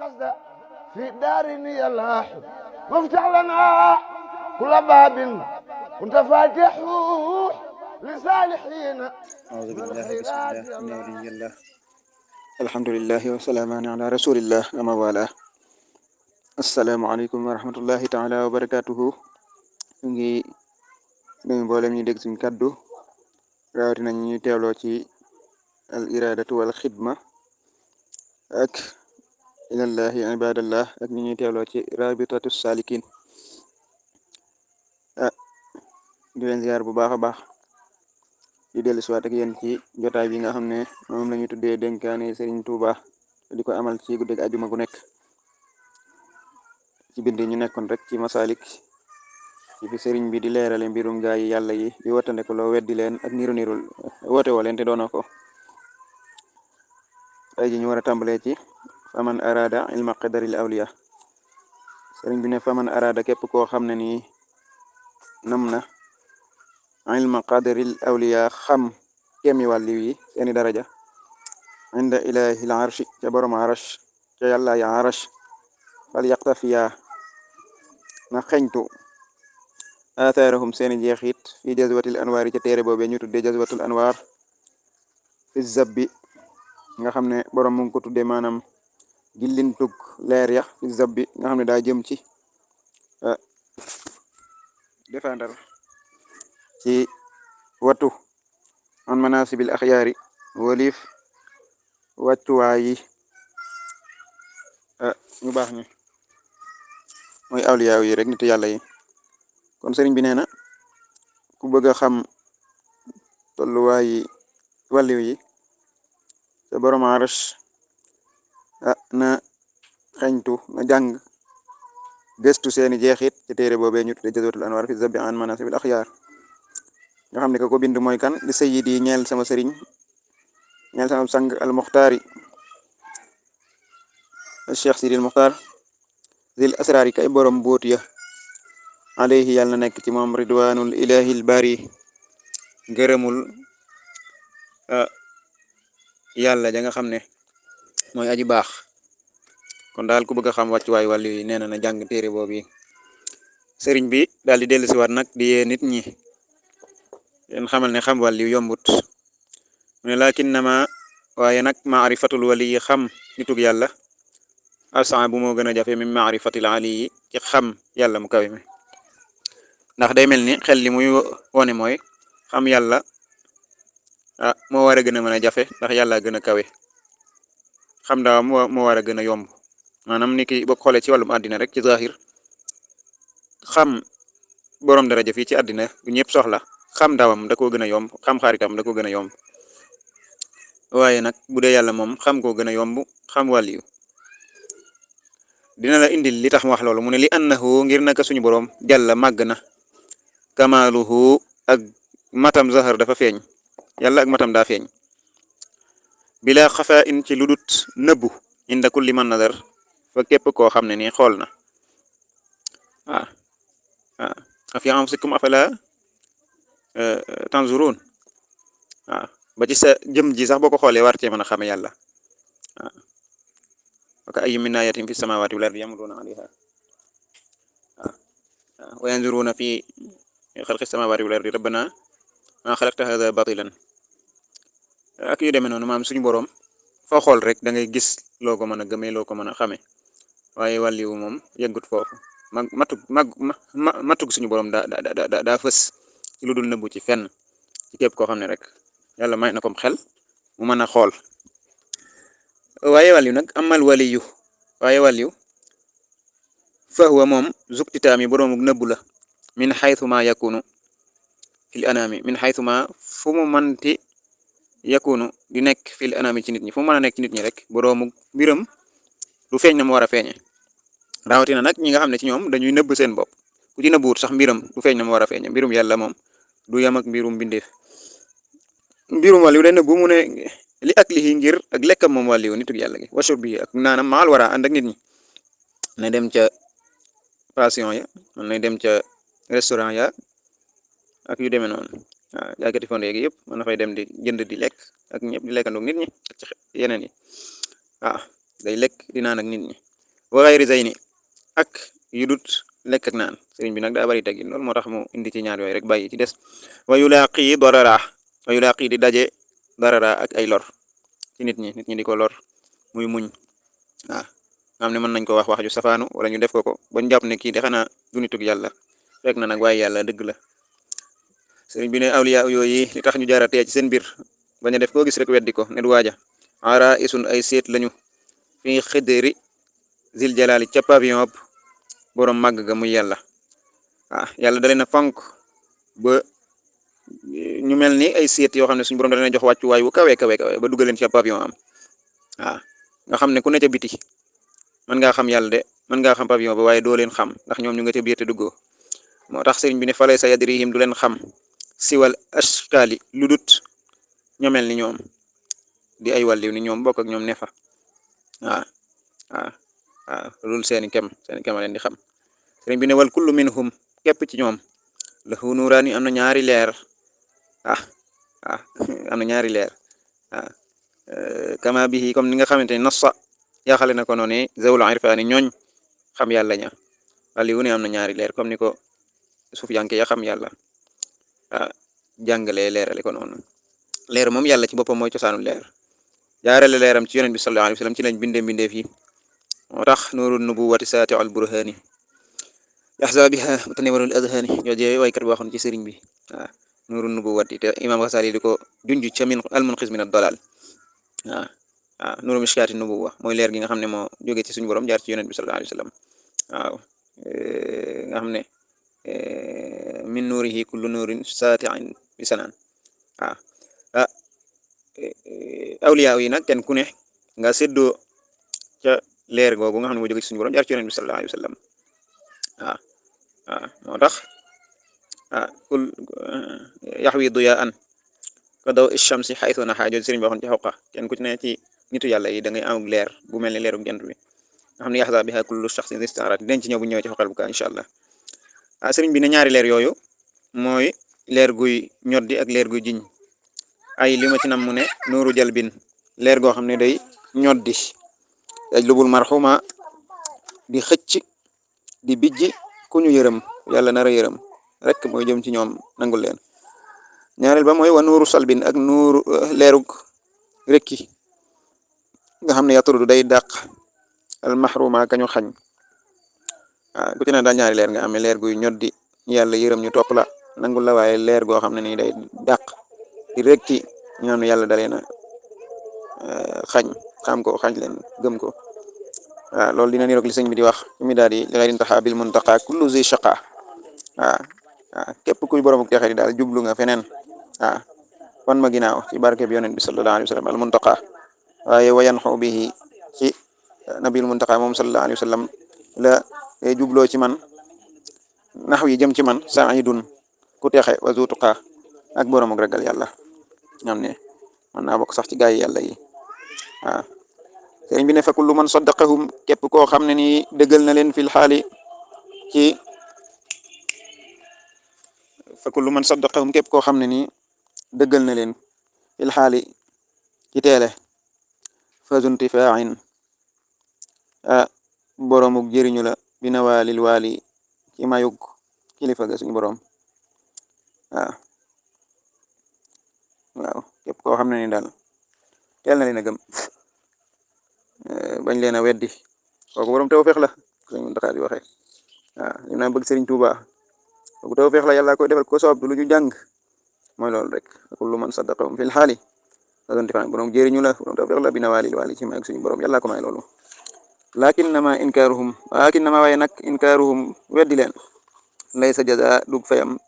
القصد في دار يلاح وافتح لنا كل باب كنت فاتحه لصالحين أعوذ من بالله بسم الخيرات الله إن يلا. ولي الله الحمد لله وسلامان على رسول الله أما والاه asalaamaaleykum wa rahmatullahi taala wa barakatuhu ñu ngi nuyu mboolem ñu dégg suñ kaddu rawatina ñu ñuy teewloo ci al iradatu wal xidma ak ilallahi ibadallah ak ñu ñuy teewloo ci rabitatu salikin di leen ziar bu baax a baax di dellu siwaat ak yéen ci jotaay bi nga xam ne moom la ñu tuddee dénkaane Serigne Touba di ko amal ci guddig ajuma gu nekk ci bind ñu nekkoon rek ci masalik ci fi sëriñ bi di leerale mbirum gaa yi yàlla yi di watande ko loo weddi leen ak niru nirul woote woo leen te doona ko tey ji ñu war a tàmbalee ci faman arada ilma qadaril awliya sëriñ bi ne faman arada képp koo xam ne nii nam na ilma qadaril awliya xam kemi wàlli yi seeni daraja inda ilahil arshi ca borom arash ca yàlla ya arash fal yaqtafiya na xeñtu athaarahum seeni jeexit fi jazwatil anwaar yi ca téere boobee ñu tuddee jazwatul anwaar fi zabbi nga xam ne borom mu ngi ko tuddee maanaam gillintug leer ya fi zabbi nga xam ne daa jëm ci défendar ci watu an manasibil axyaari wolif wàccuwaay yi ñu baax ñi mooy awliyaaw yi rek nit yàlla yi kon sëriñ bi nee na ku bëgg a xam tolluwaayi wàlliw yi te borom arash na xeñtu na jàng gëstu seeni jeexit ci téere boobee ñu tudde jazwatul anwar fi zabbi an manasibil axyaar nga xam ne ka ko bind mooy kan di sayyidi ñeel sama sëriñ ñeel sama sang al muxtaari cheikh sidil muxtaar zil asraari kay borom boot ya alayhi yàlla na nekk ci moom ridwanul ilahil bari gërëmul yàlla ja nga xam ne mooy aji baax kon daal ku bëgg a xam wàccuwaay wàllu yi nee na na jàng téere boobu yi sëriñ bi daal di dellu siwaat nag di yee nit ñi leen xamal ne xam wàllu yombut mu ne lakin nama waaye nag maarifatul wali yi xam nitug yàlla asan bu moo gën a jafe min maarifatil ali yi ci xam yàlla mu kawe mi ndax day mel ni xel li muy wone mooy xam yàlla moo war a gën a mën a jafe ndax yàlla gën a kawe xam daaw moo war a gën a yomb maanaam ni ki boo xoolee ci wàllum àddina rek ci zahir xam borom daraja fii ci àddina bu ñëpp soxla xam daawam da koo gën a yomb xam xaritam da koo gën a yomb waaye nag bu dee yàlla moom xam koo gën a yomb xam wàlliyu dina la indil li tax mu wax loolu mu ne li annahu ngir naka suñu borom jàlla màgg na kamaaluhu ak matam zahar dafa feeñ yàlla ak matam daa feeñ bila xafa in ci ludut nëbbu inda kulli man nadar fa képp koo xam ne nii xool na afi anfusikum afala tanzurun ba ci sa jëm ji sax boo ko xoolee war cee mën a xame yàlla wa ka ayyin min ayatin fi samawati wal ardi yamuruna alayha wa yanzuruna fi xalqi samawati wal ardi rabbana ma xalaqta hadha batilan ak yu demee noonu maam suñu borom foo xool rek da ngay gis loo ko mën a gëmee loo ko mën a xame waaye wàlliwu moom yëggut foofu matug suñu borom daa fës ci lu dul nëbbu ci fenn ci képp koo xam ne rek yàlla may na kom xel mu mën a xool waaye wàlliw nag amal waliyu waaye wàlliw fa huwa moom zuktitaami boroomuk nëbbu la min xaytuma yakunu fil anami min xaytuma fu mu manti yakunu di nekk fil anami ci nit ñi fu mu mën a nekk ci nit ñi rek boroomuk mbiram du feeñ na mu war a feeñe rawatina nag ñi nga xam ne ci ñoom dañuy nëbb seen bopp ku ci nëbbuwut sax mbiram du feeñ na mu war a feeñe mbirum yàlla moom du yam ak mbirum bindeef mbirum wàlliw day nëbbu mu ne li ak lii ngir ak lekkam moom wàlliwu nitug yàlla gi washur bi ak naanam maal wara ànd ak nit ñi na dem ca passion ya man nay dem ca restaurant ya ak yu demee noonu jaakati fonde yeegi yëpp mën na fay dem di jënd di lekk ak ñëpp di lekkandoog nit ñi ak ci yeneen yi day lekk di naan ak nit ñi wa xayri zayni ak yu dut lekk ak naan sëriñ bi nag daa bari teggin loolu moo tax mu indi ci ñaar yooyu rek bàyyi ci des wa yulaaqi darara wa yulaaqi di daje darara ak ay lor ci nit ñi di ko lor muy muñ waaw nga xam ne mën nañ ko wax wax ju safaanu wala ñu def ko bañ jàpp ne kii de xanaa du nitug yàlla fekk na nag waaye yàlla dëgg la sëriñ bi ne awliya yooyu li tax ñu jaaratee ci seen biir bañ a def koo gis rek weddi ko ne du waaja ara isun ay seet lañu fi xëddëri zil jalaali ca pavillon borom màgg ga muy yàlla yàlla da leen a fonk ba ñu mel ni ay seet yoo xam ne suñu borom da leen a jox wàccuwaay wu kawe kawe kawe ba dugal leen ca pavillon am nga xam ne ku ne ca biti mën ngaa xam yàlla de mën ngaa xam pavillon ba waaye doo leen xam ndax ñoom ñu nga ca biir te duggoo moo tax sëriñ bi ne falay sa yadrihim du leen xam siwal ashkali lu dut ñoo mel ni ñoom di ay wàlliw ni ñoom bokk ak ñoom ne fa loolu seeni kem a leen di xam sëriñ bi ne wal kullu minhum képp ci ñoom lahu nuuraani am na ñaari leer am na ñaari leer kama bihi comme ni nga xamante ne nassa yaaxale na ko noonu zawul irfaani ñooñ xam yàlla ña wàlliwu ne am na ñaari leer comme ni ko sufiyanke ya xam yàlla jàngale leerale ko noonu leer moom yàlla ci boppam mooy cosaanu leer jaarale leeram ci yonent bi sallallahu alayhi wa sallam ci lañ bindee fii moo tax nuuru nubuwati saati al burhani yaxza biha mutaniwarul adhani jooje waykat bi waxoon ci sëriñ bi nuuru nubuwati te imam Xasali di ko junj ca min al munqis min ad dalal nuuru mishkaati nubuwa mooy leer gi nga xam ne moo jóge ci suñu borom jaar ci yonent bi sallallahu alayhi wa sallam nga xam ne min nuurihi kullu nuurin saati'in bi sanaan awliya yi nag kenn ku ne nga séddoo ca leer googu nga xam ne moo jóge ci suñu borom jaar ci yonent bi sallallahu alayhi wa sallam moo tax kul yaxwi duyaan ka daw ishamsi xaytu naxaa jooju sëriñ bi waxoon ci xoqa kenn ku ci ne ci nitu yàlla yi da ngay am leer bu mel ne leeru jant bi nga xam ne yaxza biha kullu shaxsin istarat denc ñëw bu ñëwee ci xoqal bu ka incha allah sëriñ bi ne ñaari leer yooyu mooy leer guy ñoddi ak leer guy jiñ ay li ma ci nam mu ne nuuru jalbin leer goo xam ne day ñoddi yajlubul marxuma di xëcc di bijji ku ñu yërëm yàlla nar a yërëm rek mooy jëm ci ñoom nangul leen ñaareel ba mooy wa nuuru salbin ak nuuru leerug rekki nga xam ne yatrudu day dàq al mahruma kañu xañ ku ci ne daal ñaari leer nga amee leer guy ñoddi yàlla yërëm ñu topp la nangul la waaye leer goo xam ne nii day dàq di rekki ñu xam ne yàlla dalee na xañ xam ko xañ leen gëm ko loolu dina niroog li sëñ bi di wax mi daal di li ngay intaxa bil muntaqa kullu zi shaqa képp kuy borom ak texe di daal jublu nga feneen wan ma ginnaaw ci barke bi yonent bi sallallahu alayhi wa sallam al muntaqa waaye wayan xaw bihi ci nabil muntaqa moom sallallahu alayhi wa sallam la jubloo ci man nax wi jëm ci man saidun ku texe wa zutuqa ak borom ak ragal yàlla ñam ne man naa bokk sax ci gaay yàlla yi sëriñ bi ne fa kullu man saddaqahum képp koo xam ne nii dëggal na leen fil xaali ci fa kullu man saddaqahum képp koo xam ne nii dëggal na leen fil xaali ci teele fa zuntifaain boromuk jëriñu la bina waalil waali ci mayug kilifa ga suñu borom waaw képp koo xam ne ni daal teel na leen a gëm bañ leen a weddi kooku borom tawfeex la sëñ Muntaxa di waxee li naa bëgg Sëriñ Tuuba kooku tawfeex la yàlla koy defal ko soob lu ñu jàng mooy loolu rek kullu man saddaqahum fil xaali adontifan borom jëriñu la borom tawfeex la bina waalil waali ci may ak suñu borom yàlla ko may loolu lakinnama waaye nag inkaaruhum weddi leen laysa jaza dug fayam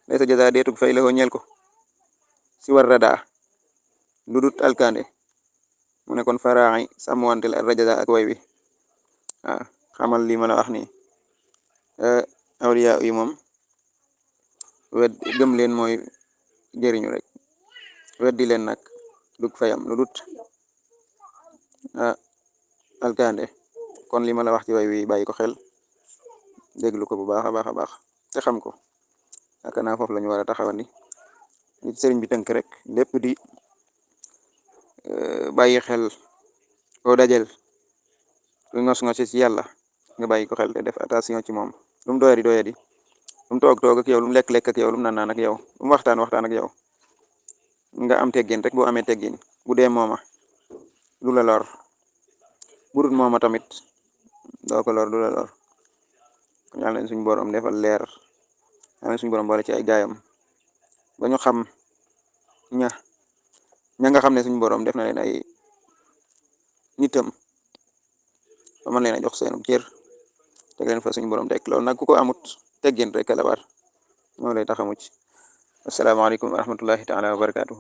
laysa jaza deetug fay la ñeel ko si war rada lu dut alkande mu ne kon faraaxi sàmmwantel ak rajaza ak way wi xamal li ma la wax ni awliya yi moom gëm leen mooy jëriñu rek weddi leen nag dug fayam lu dut alkande kon li ma la wax ci way wi bàyyi ko xel déglu ko bu baax a baax a baax te xam ko yaakaar naa foofu la ñu war a taxawandi nit sëriñ bi tënk rek lépp di bàyyi xel koo dajel lu ngos-ngosi ci yàlla nga bàyyi ko xel te def attention ci moom lu mu doyadi doyadi lu mu toog ak yow lu mu lekk-lekk ak yow lu mu naan ak yow lu mu waxtaan ak yow nga am teggin rek boo amee teggin bu dee mooma du la lor burut mooma tamit doo ko lor du la lor kon yàlla na suñu borom defal leer yàlla na suñu borom boole ci ay gaayam ba ñu xam ña nga xam ne suñu borom def na leen ay nitam ba mën leen a jox seenu cër teg leen fa suñu borom teg loolu nag ku ko amut teggin rek la war moo lay tax a mucc asalaamaaleykum wa rahmatullahi taala wa barakaatuhu